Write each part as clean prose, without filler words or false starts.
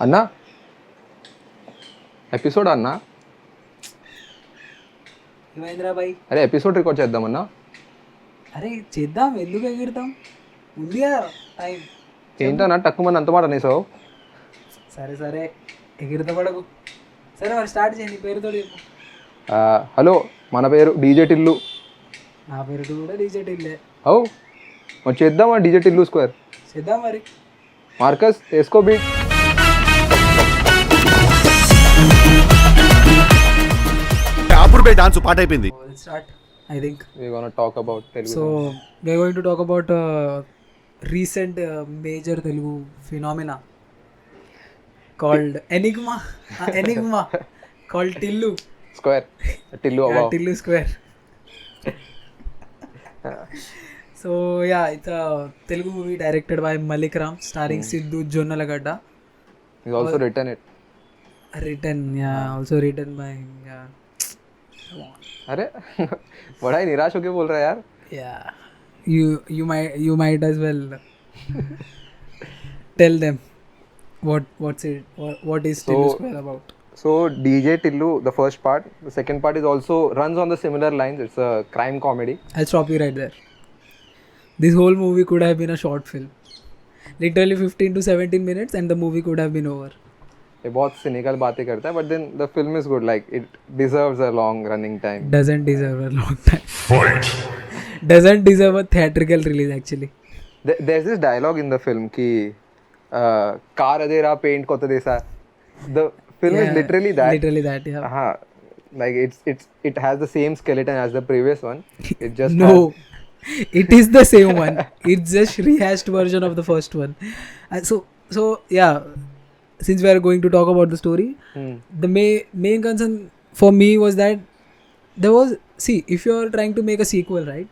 అన్నా ఎపిసోడ్ అన్నా. ఏమైందిరా బాయ్? అరే ఎపిసోడ్ రికార్డ్ చేద్దామన్నా. అరే చేద్దాం, ఎందుకు ఎగిరితాం, ఉందిగా టైం. ఏంటన్నా టక్కుమని అంత మాట అనేసావు? సరే సరే ఎగిరిత పడకు. సరే మరి స్టార్ట్ చేయండి, పేరుతో చెప్పు. హలో, మన పేరు డీజే టిల్లు. నా పేరు కూడా డీజే టిల్లే. అవు మరి చేద్దామా డీజే టిల్లు స్క్వేర్? చేద్దాం మరి. మార్కస్ వేసుకో బీట్. అప్పుడు డాన్స్ పాట అయిపోయింది. Start. I think we're going to talk about Telugu. So we're going to talk about recent major Telugu phenomena called Enigma. Enigma called Tillu Square. Tillu yeah, Tillu Square. So yeah, it's a Telugu movie directed by Malik Ram, starring Siddhu Jonnalagadda. He's also written it. Also written by yeah. अरे बड़ा ही निराश होके बोल रहा है यार. Yeah, you might as well tell them what is Tillu Square about. So DJ Tillu, the first part, the second part is also runs on the similar lines. It's a crime comedy. I'll stop you right there. This whole movie could have been a short film, literally 15 to 17 minutes, and the movie could have been over. ये बहुत cynical बातें करता है, but then the film is good. Like it deserves a long running time. Doesn't deserve a long time. Fight. Doesn't deserve a theatrical release actually. There's this dialogue in the film कि car अधेरा paint कोता देसा. The film is literally that. Literally that, yeah. Like it has the same skeleton as the previous one. It just no. It is the same one. It's just rehashed version of the first one. So yeah. Since we are going to talk about the story, the main concern for me was that there was, see, if you are trying to make a sequel, right,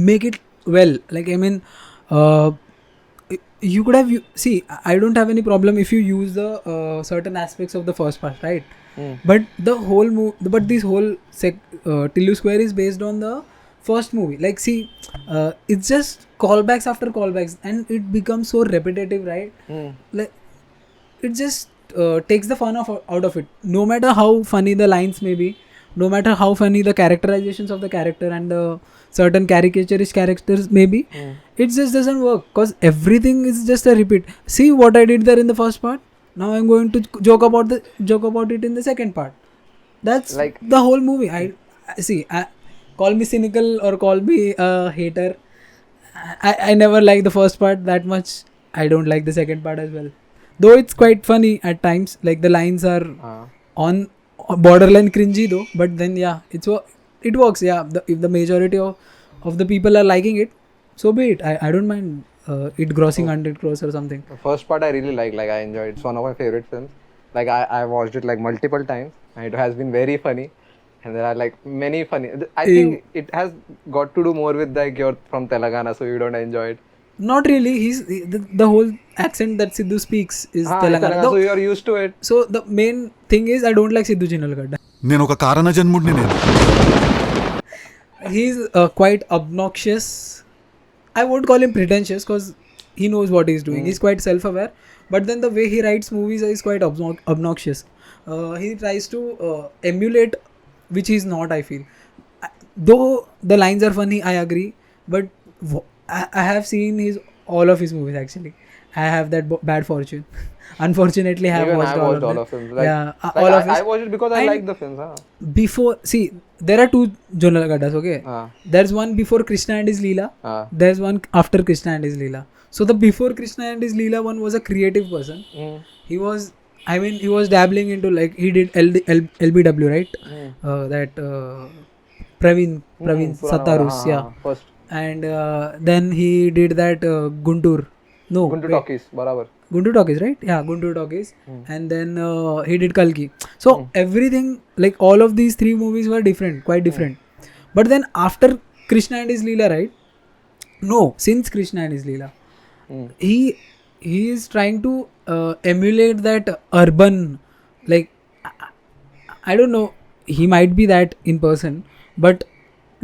make it well. Like, I mean, you could have, see, I don't have any problem if you use the certain aspects of the first part, right? But the whole this whole Tillu Square is based on the first movie. Like, see, it's just callbacks after callbacks, and it becomes so repetitive, right? Like, it just takes the fun out of it. No matter how funny the lines may be, no matter how funny the characterizations of the character and the certain caricaturist characters may be, it just doesn't work because everything is just a repeat. See what I did there in the first part. Now I'm going to joke about it in the second part. That's like the whole movie. I see. Call me cynical or call me a hater. I never liked the first part that much. I don't like the second part as well. Though it's quite funny at times, like the lines are on borderline cringy though, but then yeah, it works. Yeah, if the majority of the people are liking it, so be it. I don't mind it grossing 100 crores or something. The first part I really like I enjoyed. It's one of my favorite films. Like I watched it like multiple times and it has been very funny, and there are like many funny. I think it has got to do more with like you're from Telangana, so you don't enjoy it. Not really. The whole accent that Siddhu speaks is Telangana. So you are used to it. So the main thing is I don't like Siddhu Jonnalagadda. నేను ఒక కారణ జన్ముడిని నేను. He's quite obnoxious. I won't call him pretentious because he knows what he's doing. He's quite self-aware. But then the way he writes movies is quite obnoxious. He tries to emulate, which he's not, I feel. Though the lines are funny, I agree. But I have seen all of his movies actually. I have that bad fortune. Unfortunately, I have watched all of them. Like, yeah, all of I watched it because I like the films. Before, see, there are two Jonnalagaddas, okay? There's one before Krishna and his Leela. There's one after Krishna and his Leela. So the before Krishna and his Leela one was a creative person. He was dabbling into, like, he did LBW, right? That Praveen Sattarus, yeah. First. And then he did that Guntur Talkies, barabar. Guntur Talkies, right? Yeah, Guntur Talkies. And then he did Kalki. So everything, like all of these three movies were different, quite different. But then after Krishna and his Leela, right? No, since Krishna and his Leela, he is trying to emulate that urban, like, I don't know, he might be that in person, but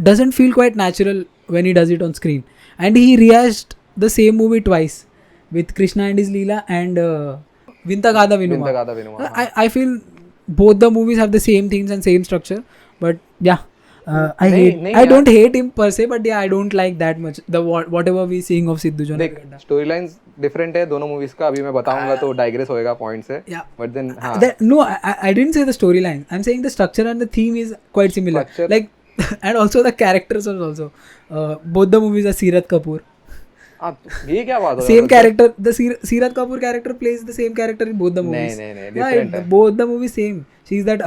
doesn't feel quite natural when he does it on screen. And he rehashed the same movie twice with Krishna and his Leela and Vinta Gada Vinuma. Vinta Gada Vinuma. I feel both the movies have the same themes and same structure, but yeah, I don't hate him per se, but yeah, I don't like that much the whatever we seeing of Siddhu Jonnalagadda. Story lines different है दोनों movies का. अभी मैं बताऊंगा तो digress होएगा point से. Yeah. But then No, I didn't say the storyline. I'm saying the structure and the theme is quite similar. Structure. Like, and also the characters are also. Both the movies are Seerat Kapoor. ये क्या बात हो Same character. The Seerat Kapoor character plays the same character in both the movies. नहीं Right, both the movies same. She's that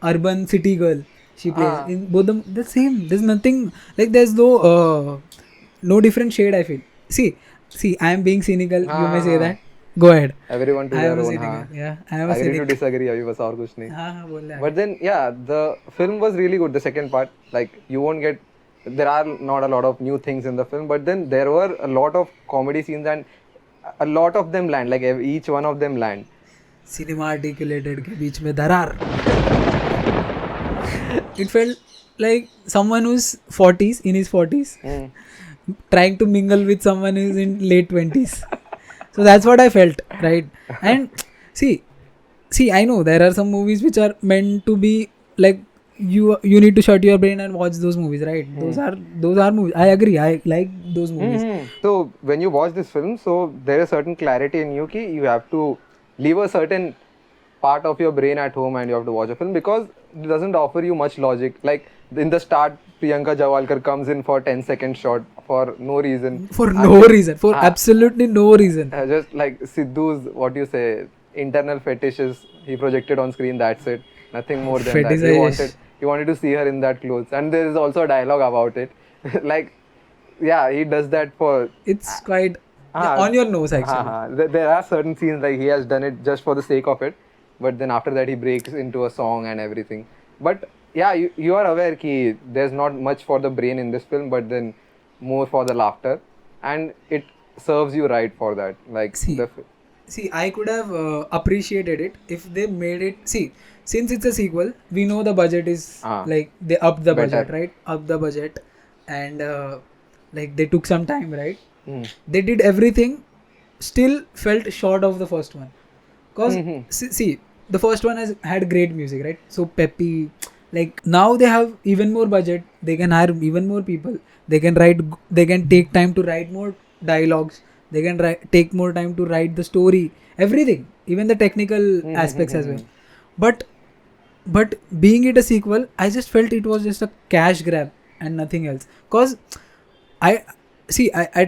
urban city girl. She plays in both them. The same. There's nothing like there's no different shade. I feel. See. I am being cynical. You may say that. Go ahead. Everyone to I their am a own. cynical. Yeah, I am a Agree to cynic. disagree. अभी बस और कुछ नहीं. हाँ बोल रहा है. But then yeah, the film was really good. The second part, like you won't get. There are not a lot of new things in the film, but then there were a lot of comedy scenes and a lot of them land. Like each one of them land. Cinema Art-e-curated के बीच में दरार. It felt like someone who's 40s in his 40s trying to mingle with someone who's in late 20s. So that's what I felt, right? And see, I know there are some movies which are meant to be like you need to shut your brain and watch those movies, right? Those are movies. I agree. I like those movies. So when you watch this film, so there is certain clarity in you कि you have to leave a certain part of your brain at home and you have to watch a film because it doesn't offer you much logic. Like in the start, Priyanka Javalkar comes in for 10-second shot for no reason. For no reason. For absolutely no reason. Just like Siddhu's, what you say, internal fetishes he projected on screen. That's it. Nothing more than that. He wanted to see her in that clothes, and there is also a dialogue about it. Like, yeah, he does that for. It's quite on your nose actually. There are certain scenes like he has done it just for the sake of it, but then after that he breaks into a song and everything. But yeah, you are aware कि there's not much for the brain in this film, but then more for the laughter, and it serves you right for that. Like See, I could have appreciated it if they made it. See, since it's a sequel, we know the budget is like they upped the budget, right? Up the budget, and like they took some time, right? They did everything, still felt short of the first one. Cause see, the first one has had great music, right? So peppy. Like now they have even more budget. They can hire even more people. They can write. They can take time to write more dialogues. They can take more time to write the story, everything, even the technical aspects as well. But being it a sequel, I just felt it was just a cash grab and nothing else. Cause I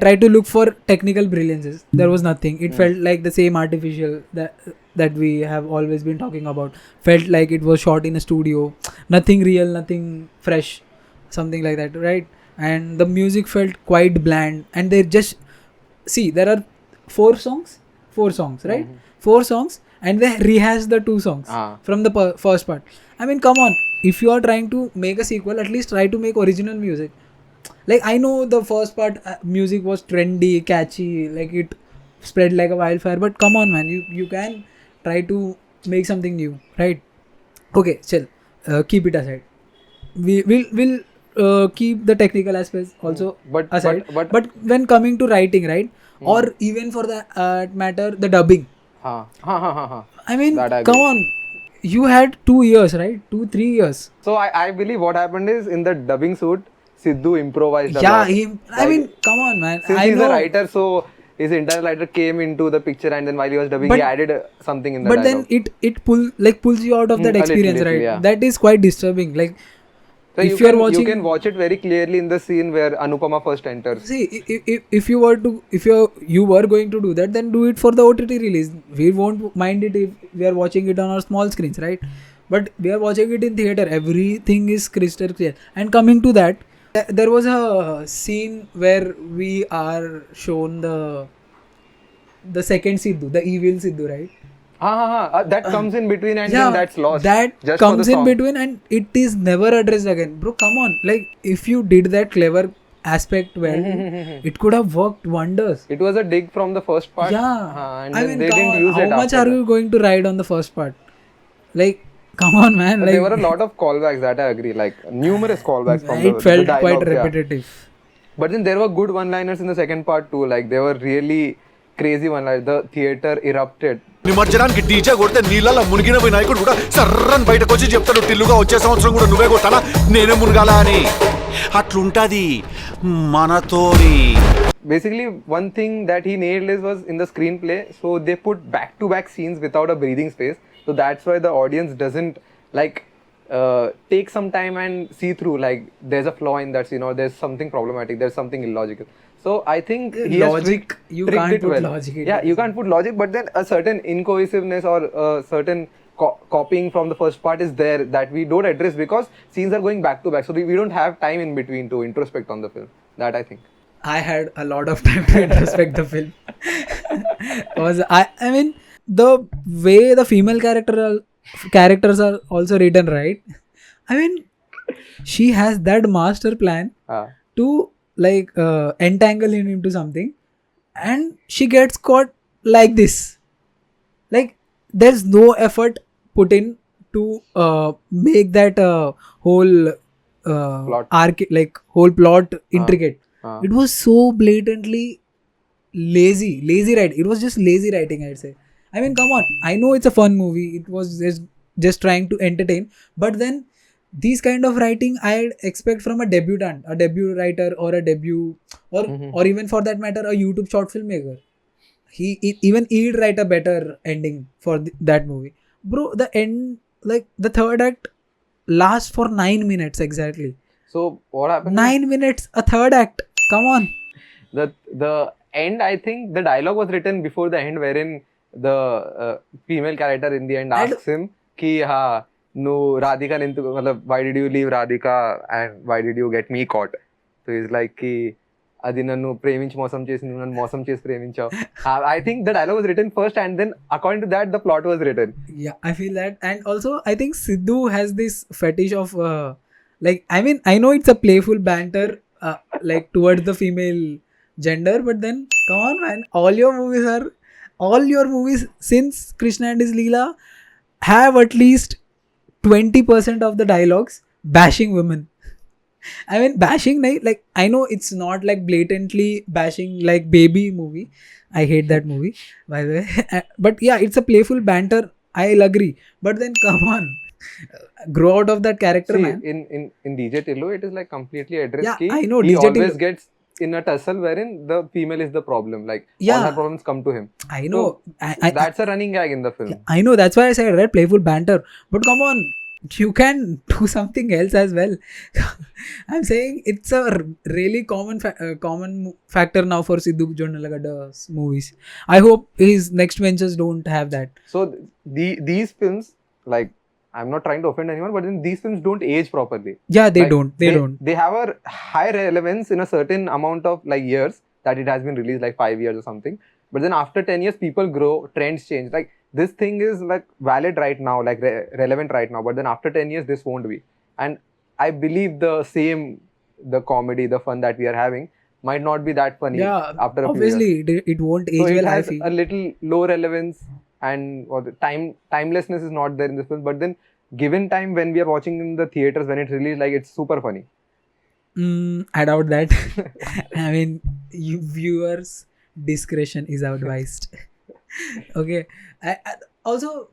tried to look for technical brilliances. There was nothing. It felt like the same artificial that we have always been talking about. Felt like it was shot in a studio. Nothing real, nothing fresh, something like that, right? And the music felt quite bland. And they just there are four songs, right? 4 songs, and they rehash the 2 songs from the first part. I mean, come on. If you are trying to make a sequel, at least try to make original music. Like, I know the first part music was trendy, catchy, like it spread like a wildfire. But come on, man, you can try to make something new, right? Okay, chill. Keep it aside. We'll keep the technical aspects also aside. But when coming to writing, right? Or even for the matter, the dubbing. I mean, come on. You had 2 years, right? 2-3 years. So I believe what happened is in the dubbing suit, Siddhu improvised a lot. I mean, come on, man. Since he's a writer, so his internal writer came into the picture, and then while he was dubbing, he added something in the dialogue. Then it pulls you out of that experience, right? Yeah. That is quite disturbing. Like, so if you can watch it very clearly in the scene where Anupama first enters. See, if you were going to do that, then do it for the OTT release. We won't mind it if we are watching it on our small screens, right? But we are watching it in theater. Everything is crystal clear. And coming to that, there was a scene where we are shown the second Siddhu, the evil Siddhu, right? That comes in between and then that's lost. That comes in between and it is never addressed again. Bro, come on. Like, if you did that clever aspect well, it could have worked wonders. It was a dig from the first part. Yeah. And then they didn't use it. How much are you going to ride on the first part? Like, come on, man. There were a lot of callbacks, that I agree. Like, numerous callbacks from it felt quite repetitive. But then there were good one-liners in the second part too. Like, they were really crazy one, like the theater erupted. నిమజ్జనానికి DJ కొడితే నీళ్ళలో మునిగిన వినాయకుడు కూడా సర్రని బయటకు వచ్చి చెప్తాడు టిల్లుగా వచ్చే సంవత్సరం కూడా నువ్వే కొట్టాలా నేనే మునగాల అని. అట్లుంటది మనతోని. Basically, one thing that he nailed was in the screenplay. So they put back-to-back scenes without a breathing space. So that's why the audience doesn't like take some time and see through. Like there's a flaw in that scene, or there's something problematic. There's something illogical. So I think he has you tricked can't it put well. logic in Yeah, it. you can't put logic, but then a certain incohesiveness or a certain copying from the first part is there that we don't address because scenes are going back to back. So we don't have time in between to introspect on the film. That I think. I had a lot of time to introspect the film. I mean, the way the female characters are also written, right? I mean, she has that master plan to like entangle him into something, and she gets caught like this. Like there's no effort put in to make that whole Plot. whole plot intricate. It was so blatantly lazy writing. It was just lazy writing, I'd say. I mean, come on. I know it's a fun movie. It was just trying to entertain. But then these kind of writing I'd expect from a debutant, a debut writer, or a debut, or even for that matter, a YouTube short filmmaker. Even he'd write a better ending for that movie. Bro, the end, like the third act lasts for 9 minutes exactly. So what happened? 9 minutes, a third act. Come on. The end, I think the dialogue was written before the end, wherein the female character in the end asks him ki ha no Radhika nintu why did you leave Radhika and why did you get me caught. So he's like ki adi nannu preminchi mosam chesi nannu mosam chesi preminchavu. I think the dialogue was written first and then according to that the plot was written. Yeah, I feel that. And also I think Siddhu has this fetish of like, I mean, I know it's a playful banter like towards the female gender, but then come on man, all your movies since Krishna and his Leela have at least 20% of the dialogues bashing women. I mean, bashing like, I know it's not like blatantly bashing like Baby movie. I hate that movie, by the way. But yeah, it's a playful banter, I'll agree. But then come on, grow out of that character. See, man. in DJ Tillu it is like completely addressed. Yeah, Ki I know, he DJ always Tillu gets in a tussle wherein the female is the problem. Like Yeah. all her problems come to him. I know. So, that's a running gag in the film. I know, that's why I said, right, playful banter. But come on, you can do something else as well. I'm saying it's a really common factor now for Siddhu Jonnalagadda's movies. I hope his next ventures don't have that. So these films, like, I'm not trying to offend anyone, but then these films don't age properly. Yeah, they Like, don't. They have a high relevance in a certain amount of like years that it has been released, like 5 years or something. But then after 10 years, people grow, trends change. Like this thing is like valid right now, like relevant right now. But then after 10 years, this won't be. And I believe the comedy, the fun that we are having might not be that funny after a few obviously years. it won't age So it well, I has feel. a little low relevance and or the timelessness is not there in this film. But then given time when we are watching in the theaters when it's released, like it's super funny. I doubt that. I mean, viewers' discretion is advised. Okay. I also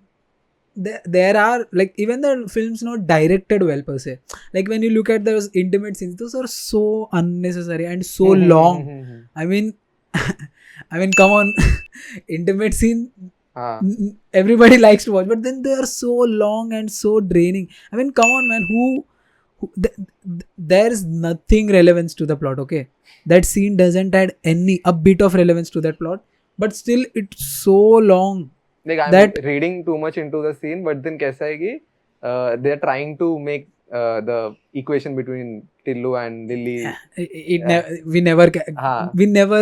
there are like, even the film's not directed well per se. Like when you look at those intimate scenes, those are so unnecessary and so long. I mean, come on, intimate scene. Everybody likes to watch, but then they are so long and so draining. I mean, come on, man. There is nothing relevance to the plot. Okay, that scene doesn't add a bit of relevance to that plot, but still it's so long. Like I'm that reading too much into the scene, but then kaisa hai ki they're trying to make the equation between Tillu and Lily. We never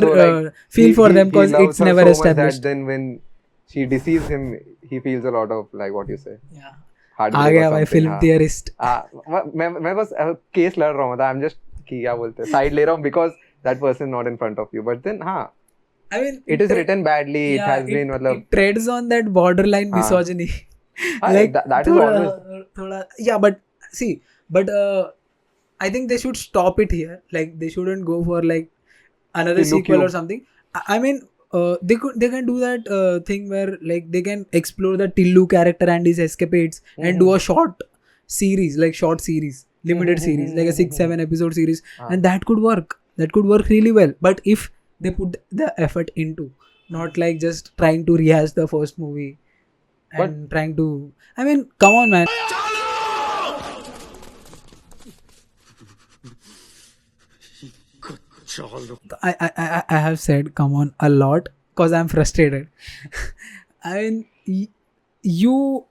So, like, feel for them he because loves it's her never so much established. that then when she deceives him, he feels a lot of like what you say. Yeah. Heartbreak uh or गया भाई something, film हाँ. Theorist. मैं बस case लड़ रहा हूँ. I'm just कि क्या बोलते हैं साइड ले रहा हूँ because that person not in front of you. But then हाँ, I mean, it is written badly. It has been मतलब it treads on that borderline misogyny. like that is always thoda, yeah, but see, but I think they should stop it here. Like they shouldn't go for like another Tillu sequel Cube. or something. I mean, they can do that thing where like they can explore the Tillu character and his escapades and do a short series, like short series, limited series, like a 6-7 episode series, and that could work really well. But if they put the effort into, not like just trying to rehash the first movie and trying to, I mean, come on, man. I have said come on a lot because I'm frustrated. I mean, you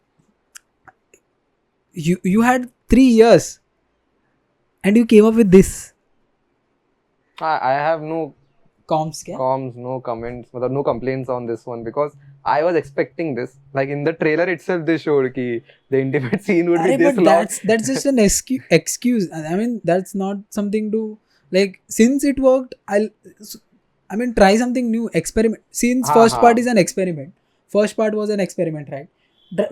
had 3 years and you came up with this. I have no Comms, no comments, no complaints on this one, because I was expecting this. Like in the trailer itself, they showed ki the intimate scene would be this but long. that's just an excuse. I mean, that's not something to, like, since it worked, I mean, try something new, experiment. Since first part is an experiment. First part was an experiment, right?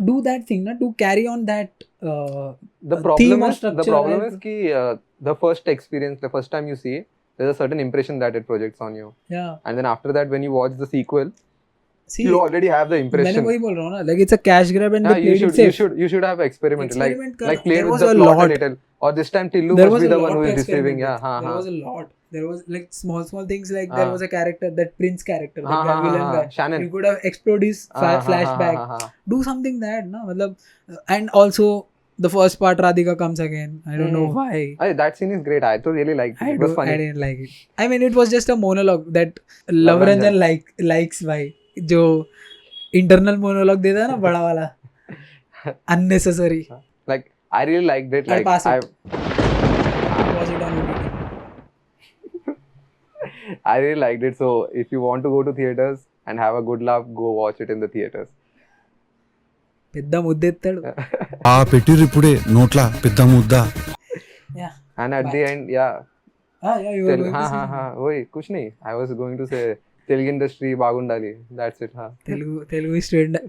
Do that thing, na, to carry on that the problem theme or is structure. ki the first experience, the first time you see it, there's a certain impression that it projects on you. Yeah. And then after that, when you watch the sequel, See, you already have the impression. मैंने वही बोल रहा हूँ ना, like it's a cash grab and Yeah, they played it safe. you should have experimented, like played There with was the a plot lot. a little. Or this time Tillu There must was be a the lot one who to is deceiving. experiment Yeah, with. There was a lot. There was like small things, like there was a character, that Prince character, that villain guy. Shannon. You could have explored his flashback. Do something that, no, matlab, and also the first part Radhika comes again. I don't know why. That scene is great. I too really liked it. It was funny. I didn't like it. I mean, it was just a monologue that Lavaranjan likes by जो internal monologue देता है ना बड़ा वाला, unnecessary. Like I really liked it. Like pass it. Was it on OTT? I really liked it. So if you want to go to theaters and have a good laugh, go watch it in the theaters. పెద్ద ముద్దెత్తాడు. ఆ పెట్టిర్రు ఇప్పుడే నోట్ల పెద్ద ముద్ద. Yeah. And at the end, yeah. You were going to say. Oi, kuch nahi. I was going to say Telugu industry bagundali. That's it.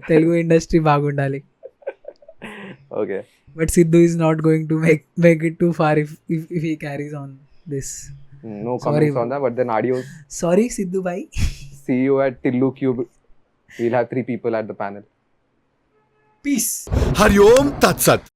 Telugu industry బాగుండాలి. Okay. But Siddhu is not going to make it too far if he carries on this. No comments on that, but then adios. Sorry, Siddhu bhai. See you at Tillu Cube. We'll have 3 people at the panel. Peace. Hari ఓం తత్సత్.